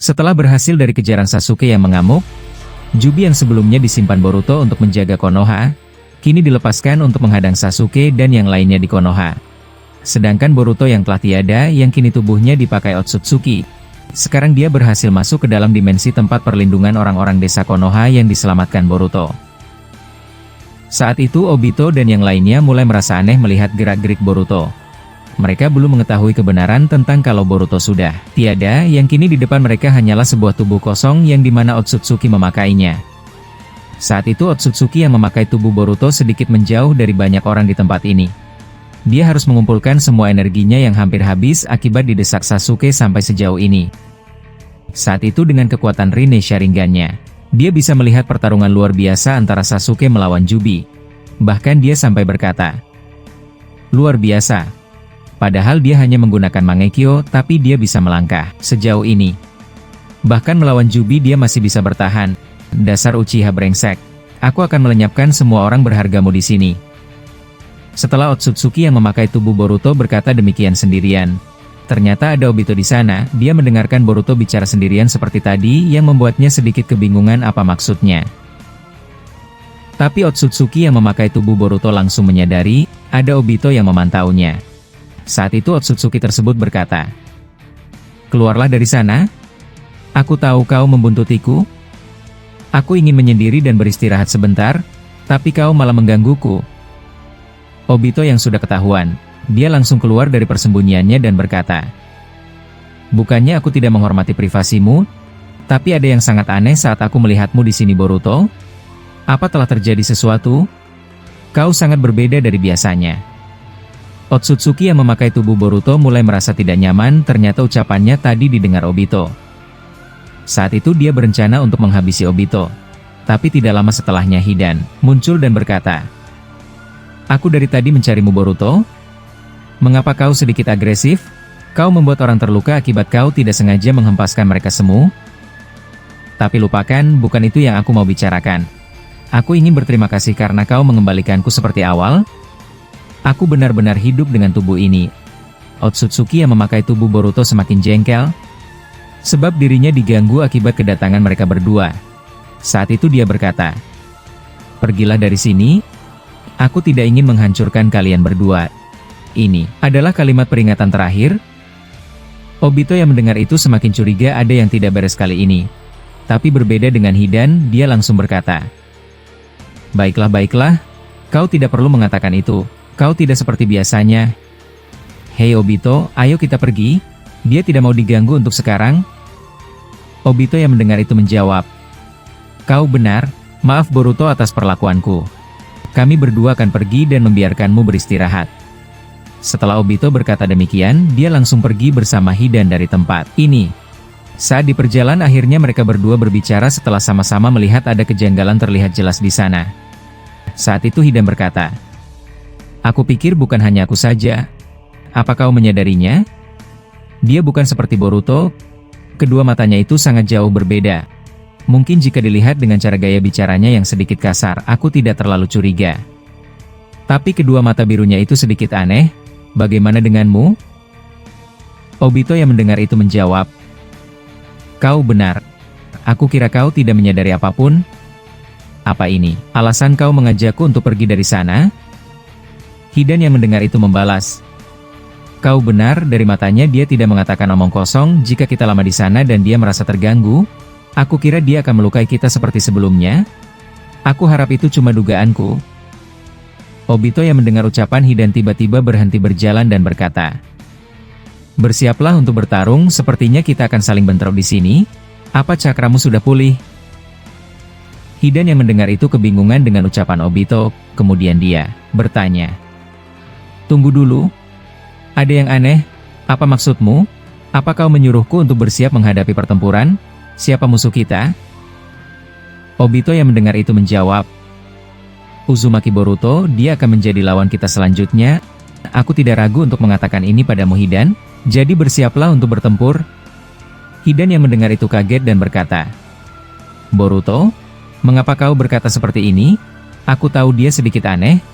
Setelah berhasil dari kejaran Sasuke yang mengamuk, Jubi yang sebelumnya disimpan Boruto untuk menjaga Konoha, kini dilepaskan untuk menghadang Sasuke dan yang lainnya di Konoha. Sedangkan Boruto yang telah tiada yang kini tubuhnya dipakai Otsutsuki. Sekarang dia berhasil masuk ke dalam dimensi tempat perlindungan orang-orang desa Konoha yang diselamatkan Boruto. Saat itu Obito dan yang lainnya mulai merasa aneh melihat gerak-gerik Boruto. Mereka belum mengetahui kebenaran tentang kalau Boruto sudah tiada, yang kini di depan mereka hanyalah sebuah tubuh kosong yang dimana Otsutsuki memakainya. Saat itu Otsutsuki yang memakai tubuh Boruto sedikit menjauh dari banyak orang di tempat ini. Dia harus mengumpulkan semua energinya yang hampir habis akibat didesak Sasuke sampai sejauh ini. Saat itu dengan kekuatan Rinne Sharingan-nya, dia bisa melihat pertarungan luar biasa antara Sasuke melawan Jubi. Bahkan dia sampai berkata, "Luar biasa. Padahal dia hanya menggunakan Mangekyo, tapi dia bisa melangkah sejauh ini. Bahkan melawan Jubi dia masih bisa bertahan. Dasar Uchiha brengsek. Aku akan melenyapkan semua orang berhargamu di sini." Setelah Otsutsuki yang memakai tubuh Boruto berkata demikian sendirian, ternyata ada Obito di sana. Dia mendengarkan Boruto bicara sendirian seperti tadi yang membuatnya sedikit kebingungan apa maksudnya. Tapi Otsutsuki yang memakai tubuh Boruto langsung menyadari ada Obito yang memantaunya. Saat itu Otsutsuki tersebut berkata, "Keluarlah dari sana. Aku tahu kau membuntutiku. Aku ingin menyendiri dan beristirahat sebentar, tapi kau malah menggangguku." Obito yang sudah ketahuan, dia langsung keluar dari persembunyiannya dan berkata, "Bukannya aku tidak menghormati privasimu, tapi ada yang sangat aneh saat aku melihatmu di sini Boruto. Apa telah terjadi sesuatu? Kau sangat berbeda dari biasanya." Otsutsuki yang memakai tubuh Boruto mulai merasa tidak nyaman, ternyata ucapannya tadi didengar Obito. Saat itu dia berencana untuk menghabisi Obito. Tapi tidak lama setelahnya Hidan muncul dan berkata, "Aku dari tadi mencarimu Boruto. Mengapa kau sedikit agresif? Kau membuat orang terluka akibat kau tidak sengaja menghempaskan mereka semua. Tapi lupakan, bukan itu yang aku mau bicarakan. Aku ingin berterima kasih karena kau mengembalikanku seperti awal. Aku benar-benar hidup dengan tubuh ini." Otsutsuki yang memakai tubuh Boruto semakin jengkel, sebab dirinya diganggu akibat kedatangan mereka berdua. Saat itu dia berkata, "Pergilah dari sini. Aku tidak ingin menghancurkan kalian berdua." Ini adalah kalimat peringatan terakhir. Obito yang mendengar itu semakin curiga ada yang tidak beres kali ini. Tapi berbeda dengan Hidan, dia langsung berkata, "Baiklah, baiklah. Kau tidak perlu mengatakan itu. Kau tidak seperti biasanya. Hei Obito, ayo kita pergi. Dia tidak mau diganggu untuk sekarang." Obito yang mendengar itu menjawab, "Kau benar. Maaf Boruto atas perlakuanku. Kami berdua akan pergi dan membiarkanmu beristirahat." Setelah Obito berkata demikian, dia langsung pergi bersama Hidan dari tempat ini. Saat di perjalanan akhirnya mereka berdua berbicara setelah sama-sama melihat ada kejanggalan terlihat jelas di sana. Saat itu Hidan berkata, "Aku pikir bukan hanya aku saja. Apa kau menyadarinya? Dia bukan seperti Boruto. Kedua matanya itu sangat jauh berbeda. Mungkin jika dilihat dengan cara gaya bicaranya yang sedikit kasar, aku tidak terlalu curiga. Tapi kedua mata birunya itu sedikit aneh. Bagaimana denganmu?" Obito yang mendengar itu menjawab, "Kau benar. Aku kira kau tidak menyadari apapun. Apa ini alasan kau mengajakku untuk pergi dari sana?" Hidan yang mendengar itu membalas, "Kau benar." Dari matanya dia tidak mengatakan omong kosong. Jika kita lama di sana dan dia merasa terganggu, aku kira dia akan melukai kita seperti sebelumnya. Aku harap itu cuma dugaanku. Obito yang mendengar ucapan Hidan tiba-tiba berhenti berjalan dan berkata, "Bersiaplah untuk bertarung, sepertinya kita akan saling bentrok di sini. Apa cakramu sudah pulih?" Hidan yang mendengar itu kebingungan dengan ucapan Obito, kemudian dia bertanya, "Tunggu dulu. Ada yang aneh. Apa maksudmu? Apa kau menyuruhku untuk bersiap menghadapi pertempuran? Siapa musuh kita?" Obito yang mendengar itu menjawab, "Uzumaki Boruto, dia akan menjadi lawan kita selanjutnya. Aku tidak ragu untuk mengatakan ini padamu Hidan, jadi bersiaplah untuk bertempur." Hidan yang mendengar itu kaget dan berkata, "Boruto, mengapa kau berkata seperti ini? Aku tahu dia sedikit aneh.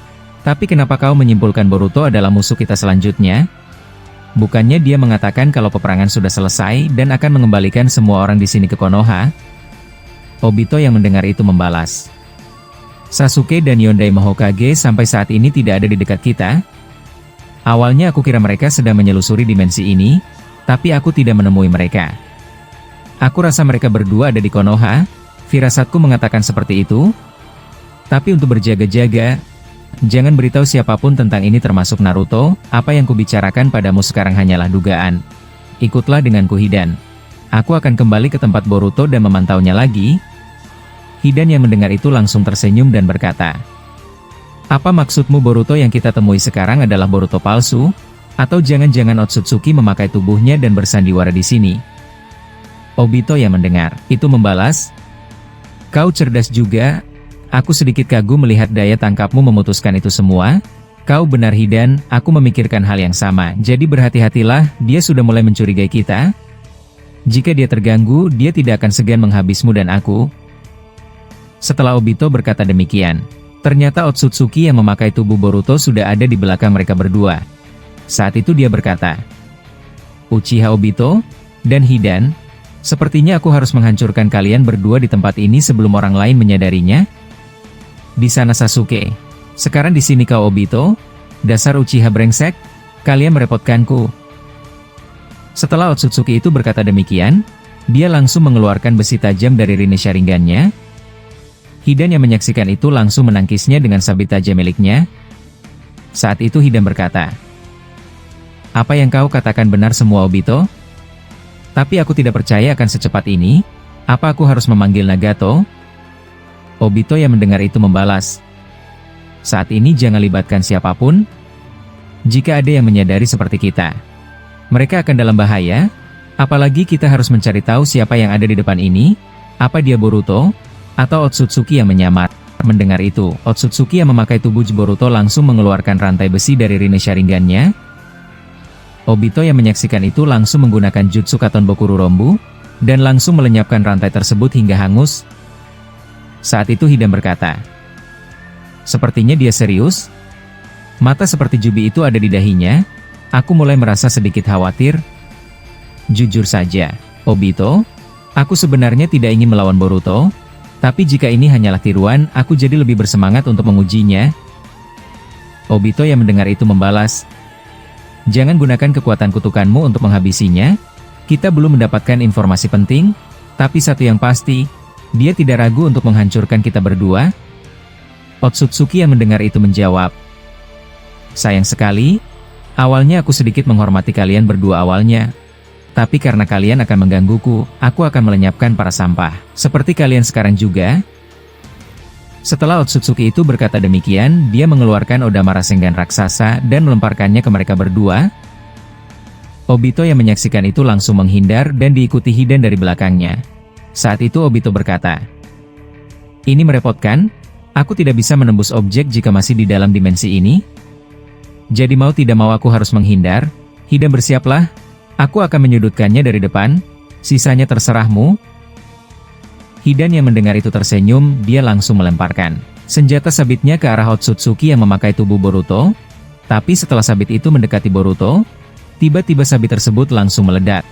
Tapi kenapa kau menyimpulkan Boruto adalah musuh kita selanjutnya?" Bukannya dia mengatakan kalau peperangan sudah selesai dan akan mengembalikan semua orang di sini ke Konoha? Obito yang mendengar itu membalas. Sasuke dan Yondai Mahokage sampai saat ini tidak ada di dekat kita. Awalnya aku kira mereka sedang menyelusuri dimensi ini, tapi aku tidak menemui mereka. Aku rasa mereka berdua ada di Konoha, firasatku mengatakan seperti itu. Tapi untuk berjaga-jaga, jangan beritahu siapapun tentang ini termasuk Naruto, apa yang kubicarakan padamu sekarang hanyalah dugaan. Ikutlah denganku Hidan. Aku akan kembali ke tempat Boruto dan memantaunya lagi. Hidan yang mendengar itu langsung tersenyum dan berkata, "Apa maksudmu Boruto yang kita temui sekarang adalah Boruto palsu? Atau jangan-jangan Otsutsuki memakai tubuhnya dan bersandiwara di sini?" Obito yang mendengar itu membalas, "Kau cerdas juga. Aku sedikit kagum melihat daya tangkapmu memutuskan itu semua. Kau benar Hidan, aku memikirkan hal yang sama. Jadi berhati-hatilah, dia sudah mulai mencurigai kita. Jika dia terganggu, dia tidak akan segan menghabismu dan aku." Setelah Obito berkata demikian, ternyata Otsutsuki yang memakai tubuh Boruto sudah ada di belakang mereka berdua. Saat itu dia berkata, "Uchiha Obito dan Hidan, sepertinya aku harus menghancurkan kalian berdua di tempat ini sebelum orang lain menyadarinya." Di sana Sasuke. Sekarang di sini kau Obito. Dasar Uchiha brengsek, kalian merepotkanku. Setelah Otsutsuki itu berkata demikian, dia langsung mengeluarkan besi tajam dari Rinne Sharingan-nya. Hidan yang menyaksikan itu langsung menangkisnya dengan sabit tajam miliknya. Saat itu Hidan berkata, "Apa yang kau katakan benar semua Obito? Tapi aku tidak percaya akan secepat ini. Apa aku harus memanggil Nagato?" Obito yang mendengar itu membalas, "Saat ini jangan libatkan siapapun. Jika ada yang menyadari seperti kita, mereka akan dalam bahaya. Apalagi kita harus mencari tahu siapa yang ada di depan ini. Apa dia Boruto? Atau Otsutsuki yang menyamar?" Mendengar itu, Otsutsuki yang memakai tubuh Boruto langsung mengeluarkan rantai besi dari Rinne Sharingan-nya. Obito yang menyaksikan itu langsung menggunakan Jutsu Katon Bokuru Rombu, dan langsung melenyapkan rantai tersebut hingga hangus. Saat itu Hidan berkata, "Sepertinya dia serius. Mata seperti jubi itu ada di dahinya. Aku mulai merasa sedikit khawatir. Jujur saja, Obito, aku sebenarnya tidak ingin melawan Boruto. Tapi jika ini hanyalah tiruan, aku jadi lebih bersemangat untuk mengujinya." Obito yang mendengar itu membalas, "Jangan gunakan kekuatan kutukanmu untuk menghabisinya. Kita belum mendapatkan informasi penting, tapi satu yang pasti, dia tidak ragu untuk menghancurkan kita berdua." Otsutsuki yang mendengar itu menjawab, "Sayang sekali, awalnya aku sedikit menghormati kalian berdua awalnya. Tapi karena kalian akan menggangguku, aku akan melenyapkan para sampah. Seperti kalian sekarang juga." Setelah Otsutsuki itu berkata demikian, dia mengeluarkan Odama Rasengan raksasa dan melemparkannya ke mereka berdua. Obito yang menyaksikan itu langsung menghindar dan diikuti Hidan dari belakangnya. Saat itu Obito berkata, "Ini merepotkan, aku tidak bisa menembus objek jika masih di dalam dimensi ini. Jadi mau tidak mau aku harus menghindar. Hidan bersiaplah. Aku akan menyudutkannya dari depan, sisanya terserahmu." Hidan yang mendengar itu tersenyum, dia langsung melemparkan senjata sabitnya ke arah Otsutsuki yang memakai tubuh Boruto. Tapi setelah sabit itu mendekati Boruto, tiba-tiba sabit tersebut langsung meledak,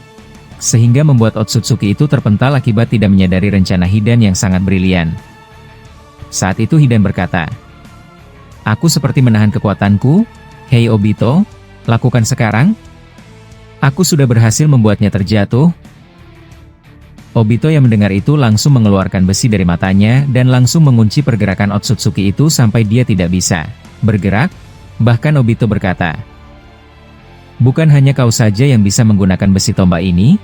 sehingga membuat Otsutsuki itu terpental akibat tidak menyadari rencana Hidan yang sangat brilian. Saat itu Hidan berkata, "Aku seperti menahan kekuatanku. Hei Obito, lakukan sekarang. Aku sudah berhasil membuatnya terjatuh." Obito yang mendengar itu langsung mengeluarkan besi dari matanya dan langsung mengunci pergerakan Otsutsuki itu sampai dia tidak bisa bergerak. Bahkan Obito berkata, "Bukan hanya kau saja yang bisa menggunakan besi tombak ini.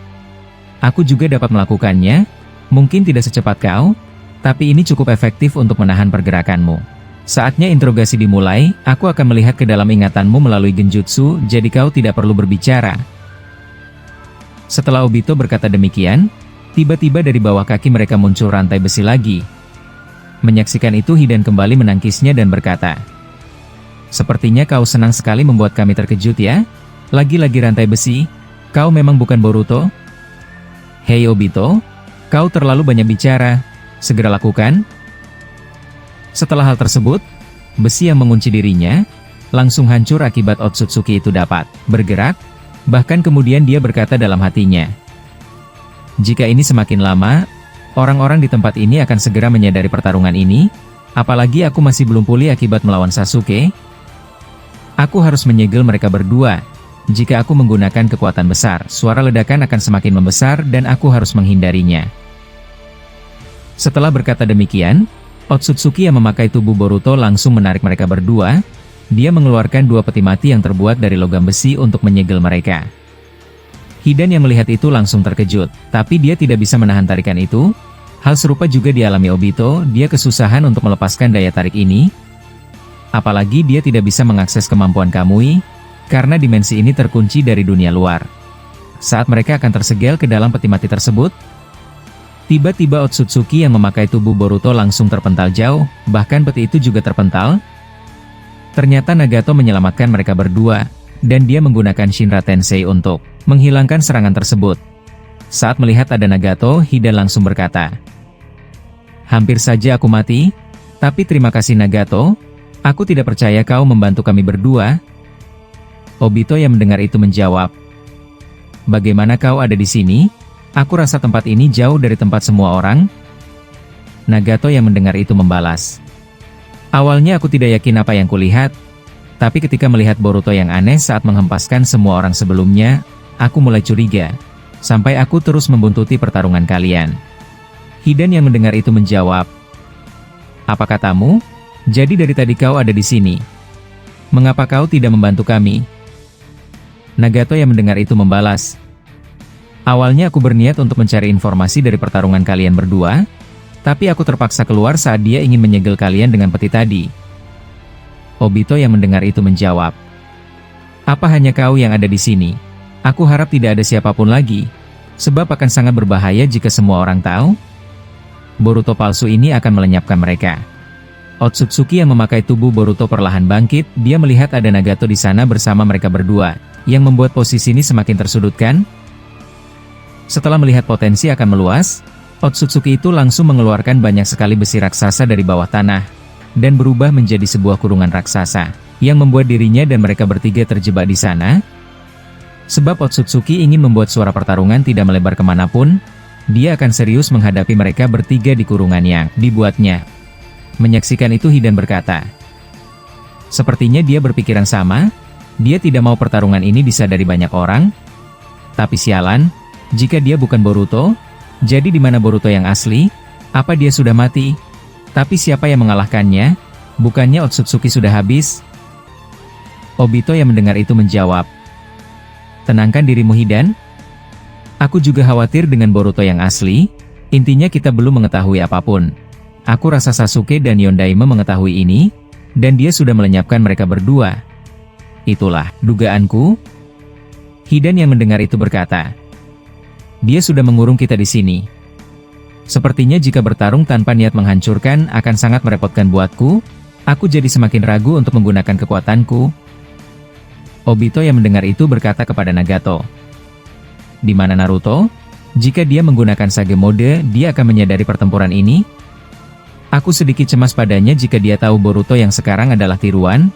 Aku juga dapat melakukannya. Mungkin tidak secepat kau, tapi ini cukup efektif untuk menahan pergerakanmu. Saatnya interogasi dimulai, aku akan melihat ke dalam ingatanmu melalui genjutsu, jadi kau tidak perlu berbicara." Setelah Obito berkata demikian, tiba-tiba dari bawah kaki mereka muncul rantai besi lagi. Menyaksikan itu Hidan kembali menangkisnya dan berkata, "Sepertinya kau senang sekali membuat kami terkejut ya? Lagi-lagi rantai besi, kau memang bukan Boruto? Hei Obito, kau terlalu banyak bicara, segera lakukan." Setelah hal tersebut, besi yang mengunci dirinya langsung hancur akibat Otsutsuki itu dapat bergerak. Bahkan kemudian dia berkata dalam hatinya, jika ini semakin lama, orang-orang di tempat ini akan segera menyadari pertarungan ini, apalagi aku masih belum pulih akibat melawan Sasuke. Aku harus menyegel mereka berdua. Jika aku menggunakan kekuatan besar, suara ledakan akan semakin membesar dan aku harus menghindarinya. Setelah berkata demikian, Otsutsuki yang memakai tubuh Boruto langsung menarik mereka berdua. Dia mengeluarkan dua peti mati yang terbuat dari logam besi untuk menyegel mereka. Hidan yang melihat itu langsung terkejut, tapi dia tidak bisa menahan tarikan itu. Hal serupa juga dialami Obito, dia kesusahan untuk melepaskan daya tarik ini. Apalagi dia tidak bisa mengakses kemampuan Kamui, karena dimensi ini terkunci dari dunia luar. Saat mereka akan tersegel ke dalam peti mati tersebut, tiba-tiba Otsutsuki yang memakai tubuh Boruto langsung terpental jauh, bahkan peti itu juga terpental. Ternyata Nagato menyelamatkan mereka berdua, dan dia menggunakan Shinra Tensei untuk menghilangkan serangan tersebut. Saat melihat ada Nagato, Hidan langsung berkata, hampir saja aku mati, tapi terima kasih Nagato, aku tidak percaya kau membantu kami berdua. Obito yang mendengar itu menjawab, bagaimana kau ada di sini? Aku rasa tempat ini jauh dari tempat semua orang. Nagato yang mendengar itu membalas, awalnya aku tidak yakin apa yang kulihat, tapi ketika melihat Boruto yang aneh saat menghempaskan semua orang sebelumnya, aku mulai curiga, sampai aku terus membuntuti pertarungan kalian. Hidan yang mendengar itu menjawab, apa katamu? Jadi dari tadi kau ada di sini. Mengapa kau tidak membantu kami? Nagato yang mendengar itu membalas, awalnya aku berniat untuk mencari informasi dari pertarungan kalian berdua, tapi aku terpaksa keluar saat dia ingin menyegel kalian dengan peti tadi. Obito yang mendengar itu menjawab, apa hanya kau yang ada di sini? Aku harap tidak ada siapapun lagi, sebab akan sangat berbahaya jika semua orang tahu. Boruto palsu ini akan melenyapkan mereka. Otsutsuki yang memakai tubuh Boruto perlahan bangkit, dia melihat ada Nagato di sana bersama mereka berdua, yang membuat posisi ini semakin tersudutkan. Setelah melihat potensi akan meluas, Otsutsuki itu langsung mengeluarkan banyak sekali besi raksasa dari bawah tanah, dan berubah menjadi sebuah kurungan raksasa, yang membuat dirinya dan mereka bertiga terjebak di sana. Sebab Otsutsuki ingin membuat suara pertarungan tidak melebar kemanapun, dia akan serius menghadapi mereka bertiga di kurungan yang dibuatnya. Menyaksikan itu Hidan berkata, sepertinya dia berpikiran sama, dia tidak mau pertarungan ini disadari banyak orang. Tapi sialan, jika dia bukan Boruto, jadi di mana Boruto yang asli? Apa dia sudah mati? Tapi siapa yang mengalahkannya? Bukannya Otsutsuki sudah habis? Obito yang mendengar itu menjawab, tenangkan dirimu Hidan. Aku juga khawatir dengan Boruto yang asli, intinya kita belum mengetahui apapun. Aku rasa Sasuke dan Yondaime mengetahui ini, dan dia sudah melenyapkan mereka berdua. Itulah dugaanku. Hidan yang mendengar itu berkata, dia sudah mengurung kita di sini. Sepertinya jika bertarung tanpa niat menghancurkan akan sangat merepotkan buatku, aku jadi semakin ragu untuk menggunakan kekuatanku. Obito yang mendengar itu berkata kepada Nagato, di mana Naruto? Jika dia menggunakan Sage Mode, dia akan menyadari pertempuran ini. Aku sedikit cemas padanya jika dia tahu Boruto yang sekarang adalah tiruan.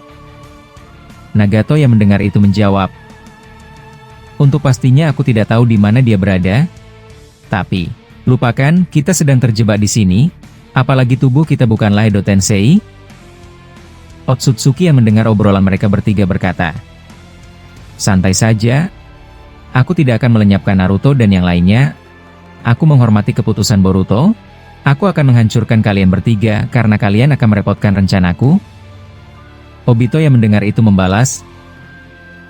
Nagato yang mendengar itu menjawab, untuk pastinya aku tidak tahu di mana dia berada. Tapi, lupakan, kita sedang terjebak di sini, apalagi tubuh kita bukanlah Edo Tensei. Otsutsuki yang mendengar obrolan mereka bertiga berkata, santai saja, aku tidak akan melenyapkan Naruto dan yang lainnya. Aku menghormati keputusan Boruto. Aku akan menghancurkan kalian bertiga karena kalian akan merepotkan rencanaku. Obito yang mendengar itu membalas,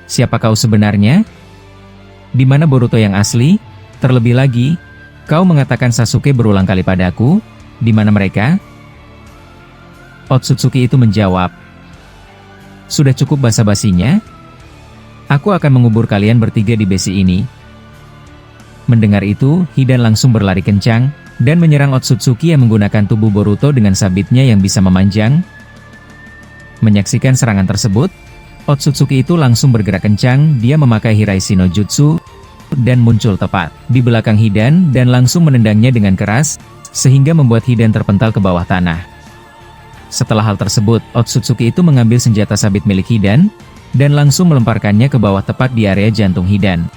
siapa kau sebenarnya? Di mana Boruto yang asli? Terlebih lagi, kau mengatakan Sasuke berulang kali padaku, di mana mereka? Otsutsuki itu menjawab, sudah cukup basa-basinya? Aku akan mengubur kalian bertiga di besi ini. Mendengar itu, Hidan langsung berlari kencang, dan menyerang Otsutsuki yang menggunakan tubuh Boruto dengan sabitnya yang bisa memanjang. Menyaksikan serangan tersebut, Otsutsuki itu langsung bergerak kencang, dia memakai Hiraishi no Jutsu, dan muncul tepat di belakang Hidan dan langsung menendangnya dengan keras, sehingga membuat Hidan terpental ke bawah tanah. Setelah hal tersebut, Otsutsuki itu mengambil senjata sabit milik Hidan, dan langsung melemparkannya ke bawah tepat di area jantung Hidan.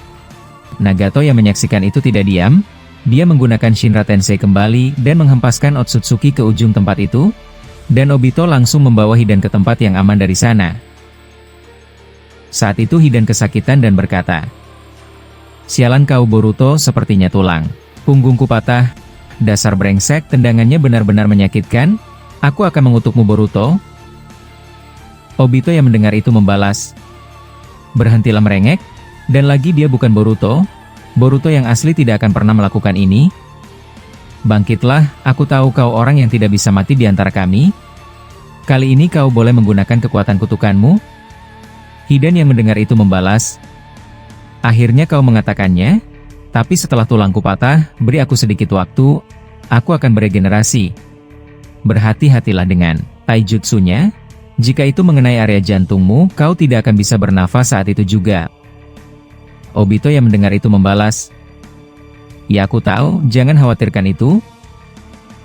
Nagato yang menyaksikan itu tidak diam, dia menggunakan Shinra Tensei kembali dan menghempaskan Otsutsuki ke ujung tempat itu, dan Obito langsung membawa Hidan ke tempat yang aman dari sana. Saat itu Hidan kesakitan dan berkata, "Sialan kau Boruto, sepertinya tulang punggungku patah. Dasar brengsek, tendangannya benar-benar menyakitkan. Aku akan mengutukmu Boruto." Obito yang mendengar itu membalas, "Berhentilah merengek, dan lagi dia bukan Boruto. Boruto yang asli tidak akan pernah melakukan ini. Bangkitlah, aku tahu kau orang yang tidak bisa mati di antara kami. Kali ini kau boleh menggunakan kekuatan kutukanmu." Hidan yang mendengar itu membalas, "Akhirnya kau mengatakannya, tapi setelah tulangku patah, beri aku sedikit waktu, aku akan beregenerasi. Berhati-hatilah dengan taijutsunya. Jika itu mengenai area jantungmu, kau tidak akan bisa bernafas saat itu juga." Obito yang mendengar itu membalas, "Ya aku tahu, jangan khawatirkan itu.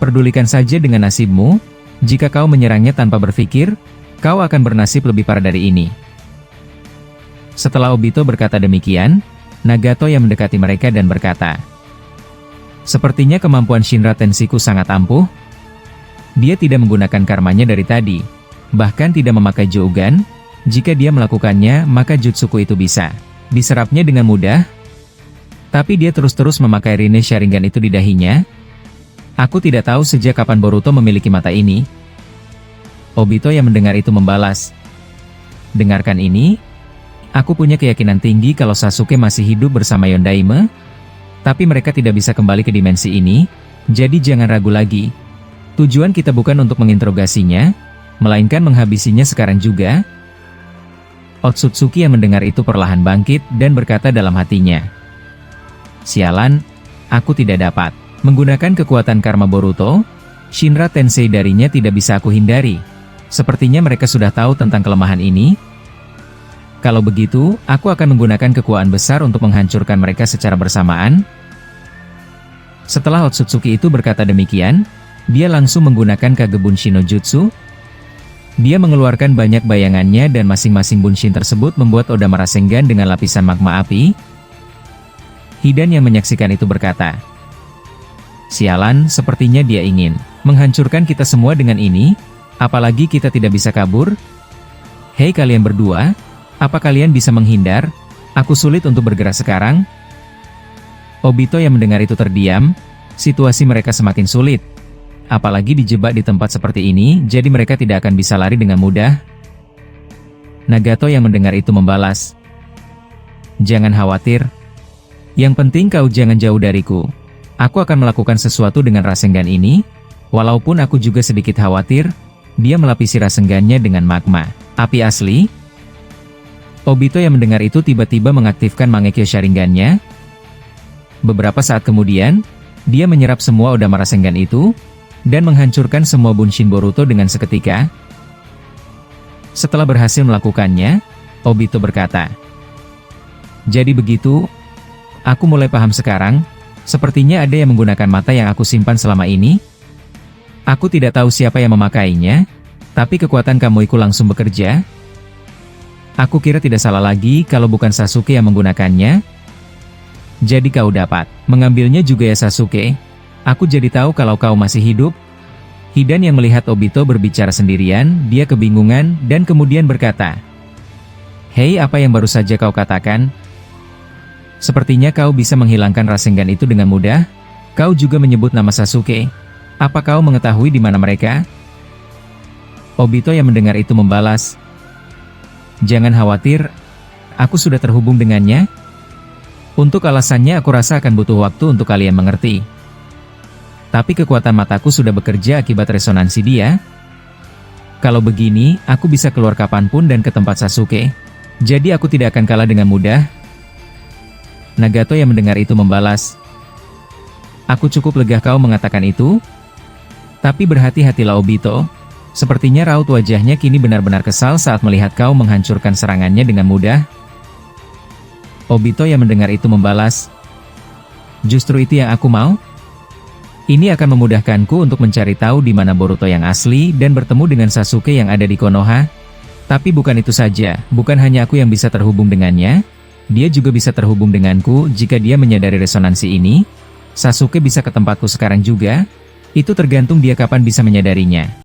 Perdulikan saja dengan nasibmu, jika kau menyerangnya tanpa berpikir, kau akan bernasib lebih parah dari ini." Setelah Obito berkata demikian, Nagato yang mendekati mereka dan berkata, "Sepertinya kemampuan Shinra Tenseiku sangat ampuh. Dia tidak menggunakan karmanya dari tadi, bahkan tidak memakai Jougan. Jika dia melakukannya, maka jutsuku itu bisa diserapnya dengan mudah. Tapi dia terus-terus memakai Rinne Sharingan itu di dahinya. Aku tidak tahu sejak kapan Boruto memiliki mata ini." Obito yang mendengar itu membalas, "Dengarkan ini. Aku punya keyakinan tinggi kalau Sasuke masih hidup bersama Yondaime, tapi mereka tidak bisa kembali ke dimensi ini, jadi jangan ragu lagi. Tujuan kita bukan untuk menginterogasinya, melainkan menghabisinya sekarang juga." Otsutsuki yang mendengar itu perlahan bangkit dan berkata dalam hatinya, "Sialan, aku tidak dapat menggunakan kekuatan karma Boruto. Shinra Tensei darinya tidak bisa aku hindari. Sepertinya mereka sudah tahu tentang kelemahan ini. Kalau begitu, aku akan menggunakan kekuatan besar untuk menghancurkan mereka secara bersamaan." Setelah Otsutsuki itu berkata demikian, dia langsung menggunakan Kage Bunshin no Jutsu. Dia mengeluarkan banyak bayangannya dan masing-masing Bunshin tersebut membuat Odama Rasengan dengan lapisan magma api. Hidan yang menyaksikan itu berkata, "Sialan, sepertinya dia ingin menghancurkan kita semua dengan ini, apalagi kita tidak bisa kabur. Hei kalian berdua, apa kalian bisa menghindar? Aku sulit untuk bergerak sekarang." Obito yang mendengar itu terdiam, situasi mereka semakin sulit. Apalagi dijebak di tempat seperti ini, jadi mereka tidak akan bisa lari dengan mudah. Nagato yang mendengar itu membalas, "Jangan khawatir. Yang penting kau jangan jauh dariku. Aku akan melakukan sesuatu dengan Rasengan ini, walaupun aku juga sedikit khawatir." Dia melapisi Rasengannya dengan magma api asli. Obito yang mendengar itu tiba-tiba mengaktifkan Mangekyo Sharingan-nya. Beberapa saat kemudian, dia menyerap semua Odama Rasengan itu, dan menghancurkan semua Bunshin Boruto dengan seketika. Setelah berhasil melakukannya, Obito berkata, "Jadi begitu, aku mulai paham sekarang, sepertinya ada yang menggunakan mata yang aku simpan selama ini. Aku tidak tahu siapa yang memakainya, tapi kekuatan Kamuiku langsung bekerja. Aku kira tidak salah lagi kalau bukan Sasuke yang menggunakannya. Jadi kau dapat mengambilnya juga ya Sasuke? Aku jadi tahu kalau kau masih hidup." Hidan yang melihat Obito berbicara sendirian, dia kebingungan dan kemudian berkata, "Hei, apa yang baru saja kau katakan? Sepertinya kau bisa menghilangkan Rasengan itu dengan mudah. Kau juga menyebut nama Sasuke. Apa kau mengetahui di mana mereka?" Obito yang mendengar itu membalas, "Jangan khawatir, aku sudah terhubung dengannya. Untuk alasannya aku rasa akan butuh waktu untuk kalian mengerti. Tapi kekuatan mataku sudah bekerja akibat resonansi dia. Kalau begini, aku bisa keluar kapanpun dan ke tempat Sasuke. Jadi aku tidak akan kalah dengan mudah." Nagato yang mendengar itu membalas, "Aku cukup lega kau mengatakan itu. Tapi berhati-hatilah Obito. Sepertinya raut wajahnya kini benar-benar kesal saat melihat kau menghancurkan serangannya dengan mudah." Obito yang mendengar itu membalas, "Justru itu yang aku mau. Ini akan memudahkanku untuk mencari tahu di mana Boruto yang asli dan bertemu dengan Sasuke yang ada di Konoha." Tapi bukan itu saja, bukan hanya aku yang bisa terhubung dengannya, dia juga bisa terhubung denganku jika dia menyadari resonansi ini. Sasuke bisa ke tempatku sekarang juga, itu tergantung dia kapan bisa menyadarinya.